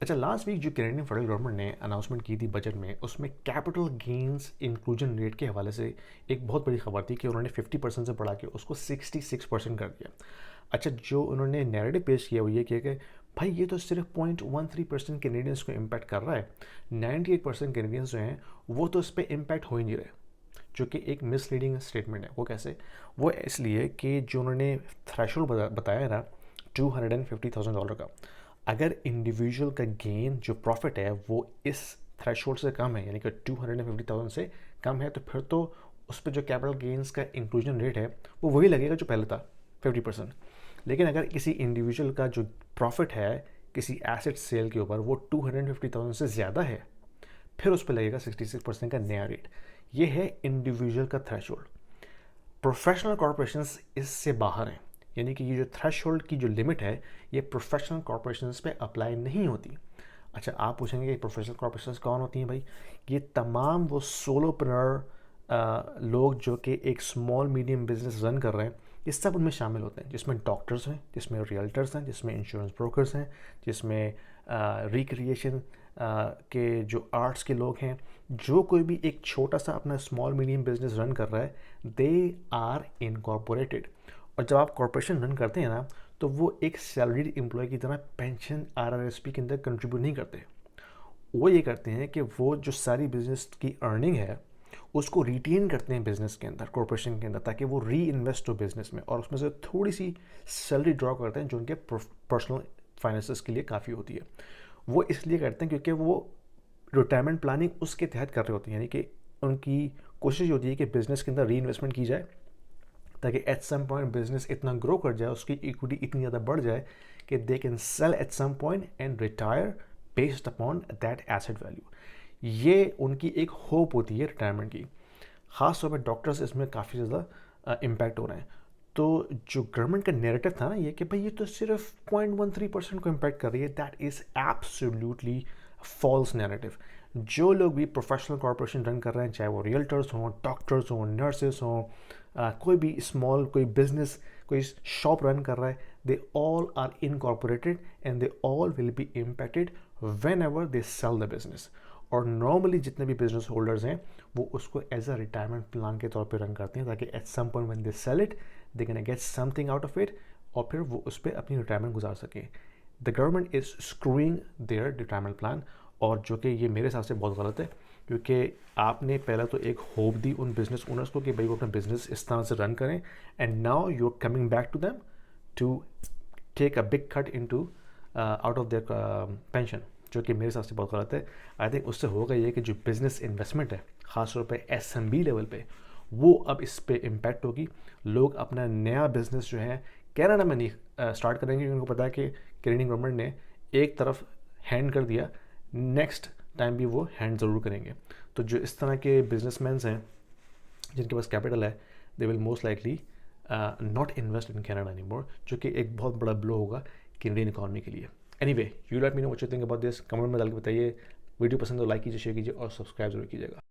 अच्छा, last week जो Canadian federal government ने अनाउंसमेंट की थी बजट में, उसमें कैपिटल गेन्स इंक्लूजन रेट के हवाले से एक बहुत बड़ी खबर थी कि उन्होंने 50% से बढ़ा के उसको 66% कर दिया। अच्छा, जो उन्होंने नैरेटिव पेश किया वो ये किया कि भाई ये तो सिर्फ 0.13% कैनेडियंस को इम्पैक्ट कर रहा है, 98% कैनेडियंस जो हैं वो तो इस पर इम्पैक्ट हो ही नहीं रहे, जो कि एक मिसलीडिंग स्टेटमेंट है। वो कैसे? वो इसलिए कि जो उन्होंने थ्रेशोल्ड बताया ना, $250,000 का, अगर इंडिविजुअल का गेन जो प्रॉफिट है वो इस थ्रेशोल्ड से कम है, यानी कि 250,000 से कम है, तो फिर तो उस पर जो कैपिटल गेन्स का इंक्लूजन रेट है वो वही लगेगा जो पहले था, 50%। लेकिन अगर किसी इंडिविजुअल का जो प्रॉफिट है किसी एसेट सेल के ऊपर वो 250,000 से ज़्यादा है, फिर उस पर लगेगा 66% का नया रेट। ये है इंडिविजुअल का थ्रेशोल्ड। प्रोफेशनल कॉरपोरेशंस इससे बाहर हैं, यानी कि ये जो थ्रेशोल्ड की जो लिमिट है ये प्रोफेशनल कॉरपोरेशंस पे अप्लाई नहीं होती। अच्छा, आप पूछेंगे कि प्रोफेशनल कॉरपोरेशंस कौन होती हैं भाई? ये तमाम वो सोलोप्रेन्योर लोग जो कि एक स्मॉल मीडियम बिजनेस रन कर रहे हैं, ये सब उनमें शामिल होते हैं, जिसमें डॉक्टर्स हैं, जिसमें रियल्टर्स हैं, जिसमें इंश्योरेंस ब्रोकर्स हैं, जिसमें रिक्रिएशन के जो आर्ट्स के लोग हैं। जो कोई भी एक छोटा सा अपना स्मॉल मीडियम बिजनेस रन कर रहा है, दे आर इनकॉर्पोरेटेड। और जब आप कॉरपोरेशन रन करते हैं ना, तो वो एक सैलरीड एम्प्लॉय की तरह पेंशन RRSP के अंदर कंट्रीब्यूट नहीं करते। वो ये करते हैं कि वो जो सारी बिजनेस की अर्निंग है उसको रिटेन करते हैं बिजनेस के अंदर, कॉरपोरेशन के अंदर, ताकि वो री इन्वेस्ट हो बिजनेस में, और उसमें से थोड़ी सी सैलरी ड्रॉ करते हैं जो उनके पर्सनल फाइनेंसेस के लिए काफ़ी होती है। वो इसलिए करते हैं क्योंकि वो रिटायरमेंट प्लानिंग उसके तहत कर रहे होते हैं, यानी कि उनकी कोशिश होती है कि बिजनेस के अंदर री इन्वेस्टमेंट की जाए, ताकि एट सम पॉइंट बिजनेस इतना ग्रो कर जाए, उसकी इक्विटी इतनी ज़्यादा बढ़ जाए कि they can sell at some point and retire based upon that asset value. ये उनकी एक होप होती है रिटायरमेंट की। ख़ास तौर पर डॉक्टर्स इसमें काफ़ी ज़्यादा इम्पैक्ट हो रहे हैं। तो जो गवर्नमेंट का नैरेटिव था ना ये कि भाई ये तो सिर्फ 0.13% को इम्पैक्ट कर रही है, that is absolutely false narrative. जो लोग भी प्रोफेशनल कॉरपोरेशन रन कर रहे हैं, चाहे वो रियल्टर्स हों, डॉक्टर्स हों, नर्सेस हों, कोई भी स्मॉल कोई बिजनेस कोई शॉप रन कर रहा है, they all are incorporated and they all will be impacted whenever they sell the business. और नॉर्मली जितने भी बिजनेस होल्डर्स हैं वो उसको एज अ रिटायरमेंट प्लान के तौर पे रन करते हैं, ताकि at some point when they sell it they can get something out of it, और फिर वो उस पर अपनी रिटायरमेंट गुजार सकें। The government is screwing their retirement plan, और जो कि ये मेरे हिसाब से बहुत गलत है, क्योंकि आपने पहले तो एक होप दी उन बिजनेस ओनर्स को कि भाई वो अपना बिजनेस इस तरह से रन करें, and now you are coming back to them to take a big cut into out of their pension, जो कि मेरे हिसाब से बहुत गलत है। आई थिंक उससे होगा ये कि जो बिज़नेस इन्वेस्टमेंट है ख़ासतौर पे SMB लेवल पे, वो अब इस पे इम्पैक्ट होगी। लोग अपना नया बिज़नेस जो है कनाडा में नहीं स्टार्ट करेंगे, क्योंकि उनको पता है कि कैनेडियन गवर्नमेंट ने एक तरफ हैंड कर दिया, नेक्स्ट टाइम भी वो हैंड ज़रूर करेंगे। तो जो इस तरह के बिजनेसमैन हैं जिनके पास कैपिटल है, they will most likely not invest in Canada any more, जो कि एक बहुत बड़ा ब्लो होगा कैनेडियन इकॉनमी के लिए। Anyway, you let me know what you think about this, comment में डाल के बताइए। वीडियो पसंद हो लाइक कीजिए, शेयर कीजिए और सब्सक्राइब जरूर कीजिएगा।